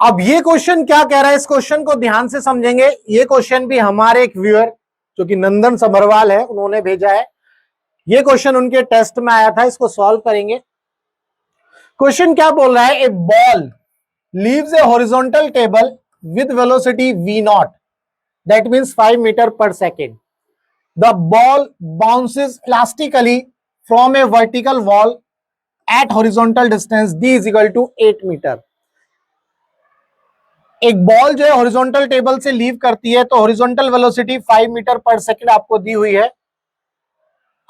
अब ये क्वेश्चन क्या कह रहा है, इस क्वेश्चन को ध्यान से समझेंगे। ये क्वेश्चन भी हमारे एक व्यूअर जो कि नंदन सबरवाल है, उन्होंने भेजा है। ये क्वेश्चन उनके टेस्ट में आया था, इसको सॉल्व करेंगे। क्वेश्चन क्या बोल रहा है, a ball leaves a horizontal table with velocity v naught, that means 5 metre per second. The ball bounces elastically from a vertical wall at horizontal distance d is equal to 8 metre. एक ball जो है horizontal table से leave करती है, तो horizontal velocity 5 metre per second आपको दी हुई है।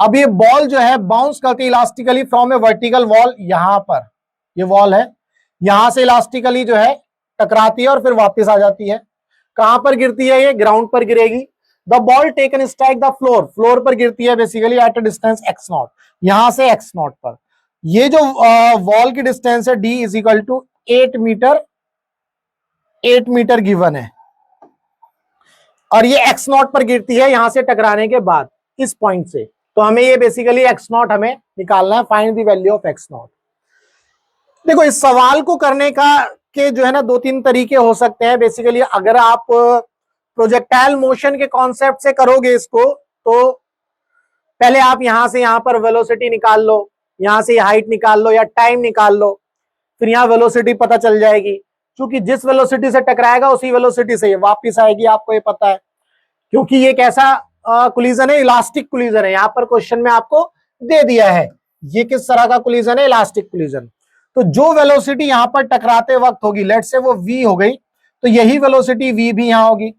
अब ये बॉल जो है बाउंस करती है elastically from a vertical wall, यहां पर ये वॉल है, यहां से इलास्टिकली जो है टकराती है और फिर वापस आ जाती है। कहां पर गिरती है, ये ग्राउंड पर गिरेगी। The ball taken strike the floor, floor पर गिरती है basically at a distance x not, यहां से x नॉट पर। ये जो वॉल की डिस्टेंस है d is equal to 8 metre, 8 metre given है, और ये x नॉट पर गिरती है यहां से टकराने के बाद इस पॉइंट से। तो हमें ये बेसिकली x नॉट हमें निकालना है, find the value of x not. देखो इस सवाल को करने का के जो है ना 2-3 तरीके हो सकते हैं। बेसिकली अगर आप प्रोजेक्टाइल मोशन के कॉन्सेप्ट से करोगे इसको, तो पहले आप यहां से यहां पर वेलोसिटी निकाल लो, यहां से हाइट निकाल लो या टाइम निकाल लो, फिर यहां वेलोसिटी पता चल जाएगी। क्योंकि जिस वेलोसिटी से टकराएगा उसी वेलोसिटी से ये वापस आएगी, आपको ये पता है। क्योंकि ये कैसा कोलिजन है, इलास्टिक कोलिजन है। यहां पर क्वेश्चन में आपको दे दिया है ये किस तरह का कोलिजन है, इलास्टिक कोलिजन। तो जो वेलोसिटी यहां पर टकराते वक्त होगी, लेट से वो v हो गई, तो यही वेलोसिटी v भी यहां होगी।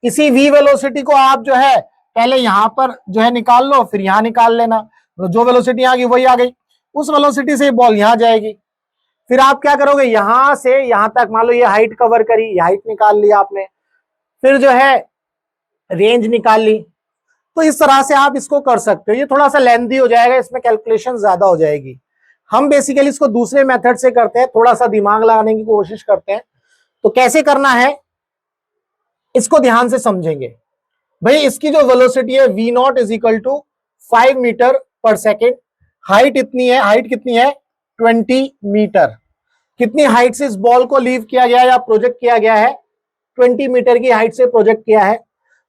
इसी v वेलोसिटी को आप जो है पहले यहां पर जो है निकाल लो, फिर यहां निकाल लेना। तो जो वेलोसिटी आ गई वही आ गई, उस वेलोसिटी से बॉल यहां जाएगी। फिर आप क्या करोगे, यहां से यहां तक, मान लो ये हाइट कवर करी, ये हाइट निकाल ली आपने, फिर जो है रेंज निकाल ली। तो इस तरह से आप इसको कर सकते हो। ये थोड़ा सा लेंथी हो जाएगा, इसमें कैलकुलेशन ज्यादा हो जाएगी। हम बेसिकली इसको दूसरे मेथड से करते हैं, थोड़ा सा दिमाग लगाने की कोशिश करते हैं। तो कैसे करना है इसको ध्यान से समझेंगे। भाई इसकी जो वेलोसिटी है v nought is equal to 5 metre per second. Height इतनी है, हाइट कितनी है 20 मीटर। कितनी हाइट से इस बॉल को लीव किया गया या प्रोजेक्ट किया गया है, 20 मीटर की हाइट से प्रोजेक्ट किया है।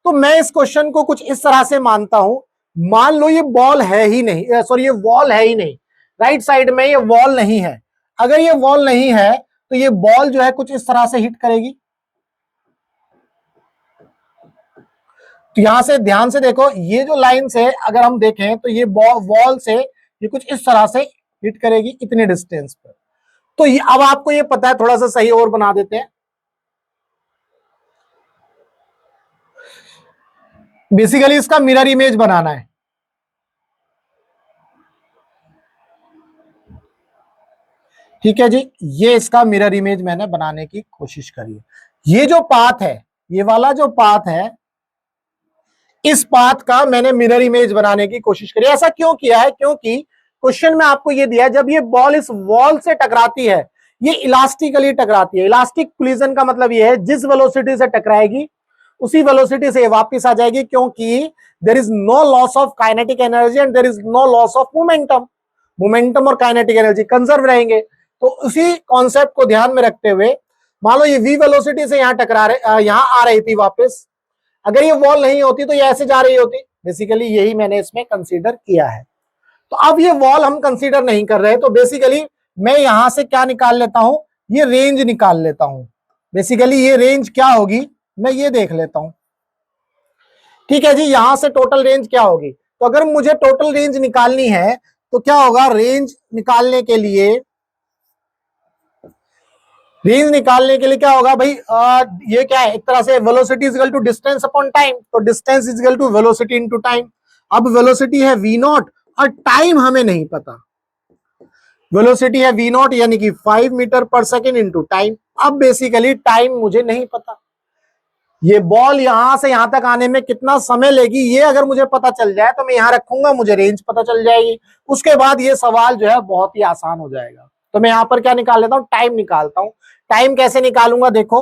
तो मैं इस क्वेश्चन को कुछ इस तरह से मानता हूं, मान लो ये बॉल है ही नहीं, सॉरी ये वॉल है ही नहीं, राइट साइड में ये वॉल नहीं है। अगर ये वॉल नहीं है तो ये बॉल जो है कुछ इस तरह से हिट करेगी। तो यहां से ध्यान से देखो, ये जो लाइंस है अगर हम देखें तो ये वॉल से ये कुछ इस तरह से हिट करेगी इतने डिस्टेंस पर। तो ये अब आपको ये पता है, थोड़ा सा सही और बना देते हैं। बेसिकली इसका मिरर इमेज बनाना है। ठीक है जी, ये इसका मिरर इमेज मैंने बनाने की कोशिश करी है। ये जो पाथ है, ये वाला जो पाथ है, इस पाथ का मैंने मिरर इमेज बनाने की कोशिश करी। ऐसा क्यों किया है, क्योंकि क्वेश्चन में आपको ये दिया है जब ये बॉल इस वॉल से टकराती है, ये इलास्टिकली टकराती है। इलास्टिक कोलिजन का मतलब ये है जिस वेलोसिटी से टकराएगी उसी वेलोसिटी से वापस आ जाएगी, क्योंकि there is no loss of kinetic energy and there is no loss of momentum. Momentum और काइनेटिक एनर्जी कंजर्व रहेंगे। तो उसी कॉन्सेप्ट को ध्यान में रखते हुए, मान लो ये v वेलोसिटी से यहां टकरा रहे, यहां आ रही थी वापस, अगर ये वॉल नहीं होती तो ये ऐसे जा रही होती। बेसिकली यही मैंने इसमें कंसीडर किया है। तो अब ये वॉल हम कंसीडर नहीं कर रहे, तो बेसिकली मैं यहां से क्या निकाल लेता हूं, ये रेंज निकाल लेता हूं। बेसिकली ये रेंज क्या होगी मैं ये देख लेता हूं। ठीक है जी, यहां से टोटल रेंज क्या होगी। तो अगर मुझे टोटल रेंज निकालनी है तो क्या होगा, रेंज निकालने के लिए क्या होगा भाई, ये क्या है, एक तरह से velocity is equal to distance upon time. तो distance is equal to velocity into time. अब वेलोसिटी है v नॉट और टाइम हमें नहीं पता। वेलोसिटी है v नॉट यानी कि 5 metre per second into time. अब बेसिकली टाइम मुझे नहीं पता, ये बॉल यहां से यहां तक आने में कितना समय लेगी, ये अगर मुझे पता चल जाए तो मैं यहां रखूंगा, मुझे रेंज पता चल जाएगी। उसके बाद ये सवाल जो है बहुत ही आसान हो जाएगा। तो मैं यहां पर क्या निकाल लेता हूं, टाइम निकालता हूं। टाइम कैसे निकालूंगा, देखो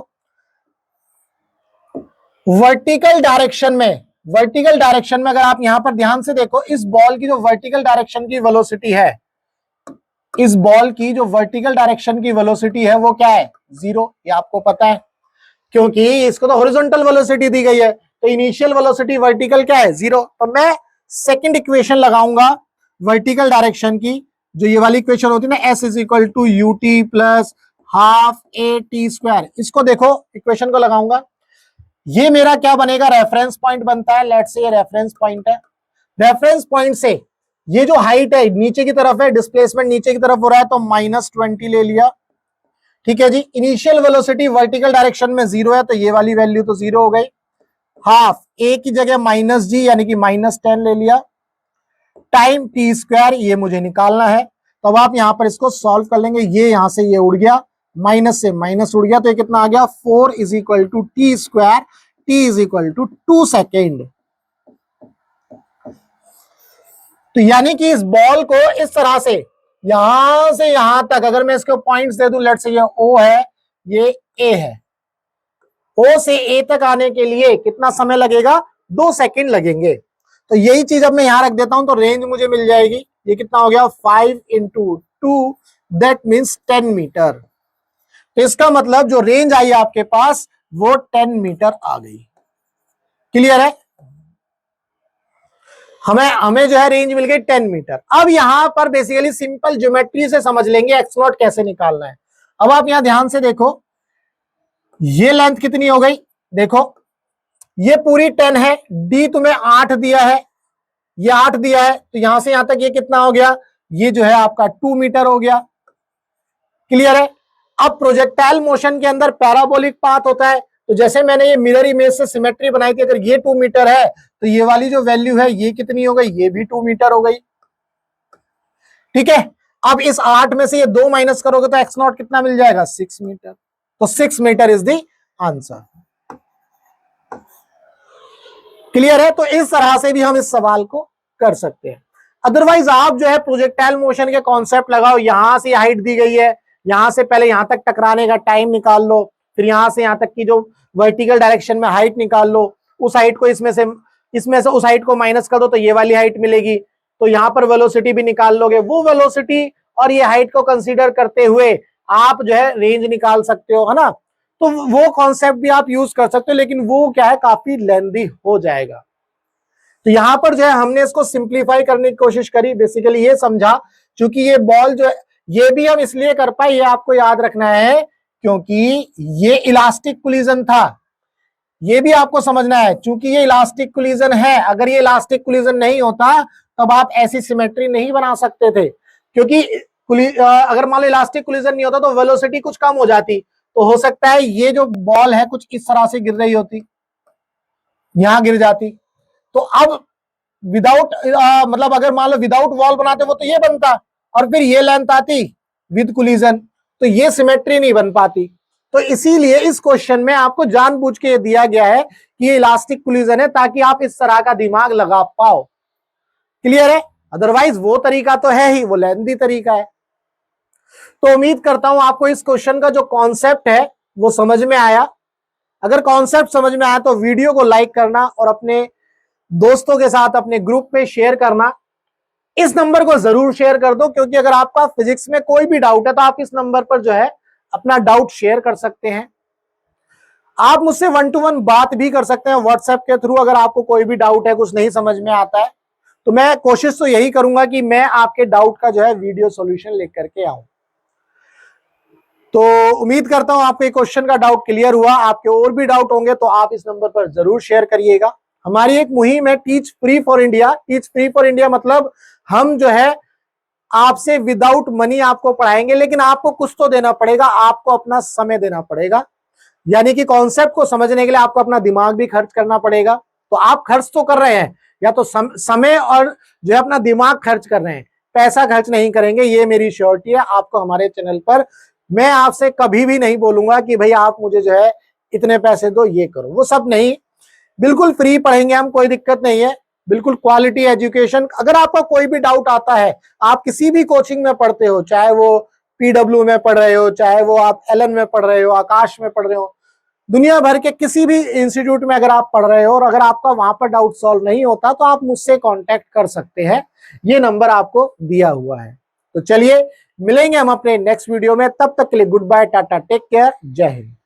वर्टिकल डायरेक्शन में अगर आप यहां पर ध्यान से देखो, इस बॉल की जो वर्टिकल डायरेक्शन की वेलोसिटी है इस बॉल की जो वर्टिकल डायरेक्शन की वेलोसिटी है वो क्या है, 0, ये आपको पता है, क्योंकि इसको तो हॉरिजॉन्टल वेलोसिटी दी गई है, तो इनिशियल वेलोसिटी वर्टिकल क्या है, 0। तो मैं सेकंड इक्वेशन लगाऊंगा वर्टिकल डायरेक्शन की, जो ये वाली इक्वेशन होती है ना, s is equal to u t plus half a t square, इसको देखो इक्वेशन को लगाऊंगा, ये मेरा क्या बनेगा, रेफरेंस पॉइंट बनता है, लेट्स से ये रेफरेंस पॉइंट है, रेफरेंस पॉइंट से ये जो हाइट है नीचे की तरफ है, डिस्प्लेसमेंट नीचे की तरफ हो रहा है, तो -20 ले लिया, ठीक है जी। इनिशियल वेलोसिटी वर्टिकल डायरेक्शन में 0 है, तो ये वाली वैल्यू तो 0 हो गई, हाफ ए की जगह -g यानी कि -10 ले लिया, टाइम टी स्क्वायर ये मुझे निकालना है, तो अब आप यहां पर इसको सॉल्व कर लेंगे, ये यहां से ये उड़ गया, माइनस से माइनस उड़ गया, तो ये कितना आ गया, 4 is equal to t square, t is equal to 2 second. तो यानी कि इस बॉल को इस तरह से यहां से यहां तक अगर मैं इसको पॉइंट्स दे दूं, लेट्स से ये ओ है, ये ए है, ओ से ए तक आने के लिए कितना समय लगेगा, 2 सेकंड लगेंगे। तो यही चीज अब मैं यहां रख देता हूं, तो रेंज मुझे मिल जाएगी, ये कितना हो गया, 5 इंटू 2, दैट मीन्स 10 मीटर। तो इसका मतलब जो रेंज आई आपके पास वो 10 मीटर आ गई। क्लियर है, हमें जो है रेंज मिल गई 10 मीटर। अब यहां पर बेसिकली सिंपल ज्योमेट्री से समझ लेंगे एक्स नॉट कैसे निकालना है। अब आप यहां ध्यान से देखो, ये लेंथ कितनी हो गई, देखो ये पूरी 10 है, डी तुम्हें 8 दिया है, ये 8 दिया है, तो यहां से यहां तक ये कितना हो गया, ये जो है आपका 2 मीटर हो गया। क्लियर है। अब प्रोजेक्टाइल मोशन के अंदर पैराबोलिक पाथ होता है, तो जैसे मैंने ये मिरर इमेज से सिमेट्री बनाई थी, अगर ये 2 मीटर है तो ये वाली जो वैल्यू है ये कितनी हो गई, ये भी 2 मीटर हो गई। ठीक है, अब इस 8 में से ये 2 माइनस करोगे तो एक्स नॉट कितना मिल जाएगा, 6 मीटर। तो 6 metre is the answer. Clear है। तो इस तरह से भी हम इस सवाल को कर सकते हैं। अदरवाइज आप जो है प्रोजेक्टाइल मोशन के कॉन्सेप्ट लगाओ, यहां से हाइट दी गई है, यहां से पहले यहां तक टकराने का टाइम निकाल लो, फिर यहां से यहां तक की जो वर्टिकल डायरेक्शन में हाइट निकाल लो, उस हाइट को इसमें से उस हाइट को माइनस कर दो तो ये वाली हाइट मिलेगी, तो यहां पर वेलोसिटी भी निकाल लोगे, वो वेलोसिटी और ये हाइट को कंसीडर करते हुए आप जो है रेंज निकाल सकते हो, है ना। तो वो कॉन्सेप्ट भी आप यूज कर सकते हो, लेकिन वो क्या है, काफी लेंथी हो जाएगा। तो यहां पर जो है हमने इसको सिंप्लीफाई करने की कोशिश करी, बेसिकली ये समझा, क्योंकि ये बॉल जो है ये भी हम इसलिए कर पाए, ये आपको याद रखना है, क्योंकि ये इलास्टिक कोलिजन था, ये भी आपको समझना है, क्योंकि ये इलास्टिक कोलिजन है। अगर ये इलास्टिक कोलिजन नहीं होता तब आप ऐसी सिमेट्री नहीं बना सकते थे, क्योंकि अगर मान लो इलास्टिक कोलिजन नहीं होता तो वेलोसिटी कुछ कम हो जाती, तो हो सकता है ये जो बॉल है कुछ इस तरह से गिर रही होती, यहां गिर जाती। तो अब विदाउट मतलब अगर मान लो विदाउट वॉल बनाते वो तो ये बनता, और फिर ये लेंथ आती विद कोलिजन, तो ये सिमेट्री नहीं बन पाती। तो इसीलिए इस क्वेश्चन में आपको जानबूझ के दिया गया है कि ये इलास्टिक कोलिजन है, ताकि आप इस तरह का दिमाग लगा पाओ। क्लियर है। अदरवाइज वो तरीका तो है ही, वो लेंथी तरीका है। तो उम्मीद करता हूं आपको इस क्वेश्चन का जो कॉन्सेप्ट है वो समझ में आया। अगर कॉन्सेप्ट समझ में आया तो वीडियो को लाइक करना और अपने दोस्तों के साथ अपने ग्रुप में शेयर करना। इस नंबर को जरूर शेयर कर दो, क्योंकि अगर आपका फिजिक्स में कोई भी डाउट है तो आप इस नंबर पर जो है अपना डाउट शेयर कर सकते हैं। आप मुझसे 1 to 1 बात भी कर सकते हैं व्हाट्सएप के थ्रू, अगर आपको कोई भी डाउट है, कुछ नहीं समझ में आता है, तो मैं कोशिश तो यही करूंगा कि मैं आपके डाउट का जो है वीडियो सॉल्यूशन लेकर के आऊं। तो उम्मीद करता हूं आपके क्वेश्चन का डाउट क्लियर हुआ। आपके और भी डाउट होंगे तो आप इस नंबर पर जरूर शेयर करिएगा। हमारी एक मुहिम है teach free for India. Teach free for India मतलब हम जो है आपसे विदाउट मनी आपको पढ़ाएंगे, लेकिन आपको कुछ तो देना पड़ेगा, आपको अपना समय देना पड़ेगा, यानी कि कॉन्सेप्ट को समझने के लिए आपको अपना दिमाग भी खर्च करना पड़ेगा। तो आप खर्च तो कर रहे हैं, या तो समय और जो है अपना दिमाग खर्च कर रहे हैं, पैसा खर्च नहीं करेंगे, ये मेरी श्योरिटी है। आपको हमारे चैनल पर मैं आपसे कभी भी नहीं बोलूंगा कि भाई आप मुझे जो है इतने पैसे दो, ये करो, वो सब नहीं, बिल्कुल फ्री पढ़ेंगे हम, कोई दिक्कत नहीं है, बिल्कुल क्वालिटी एजुकेशन। अगर आपका कोई भी डाउट आता है, आप किसी भी कोचिंग में पढ़ते हो, चाहे वो पीडब्ल्यू में पढ़ रहे हो, चाहे वो आप एलन में पढ़ रहे हो, आकाश में पढ़ रहे हो, दुनिया भर के किसी भी इंस्टीट्यूट में अगर आप पढ़ रहे हो और अगर आपका वहां पर डाउट सॉल्व नहीं होता तो आप मुझसे कांटेक्ट कर सकते हैं, ये नंबर आपको दिया हुआ है। तो चलिए मिलेंगे हम अपने नेक्स्ट वीडियो में, तब तक के लिए गुड बाय, टाटा, टेक केयर, जय हिंद।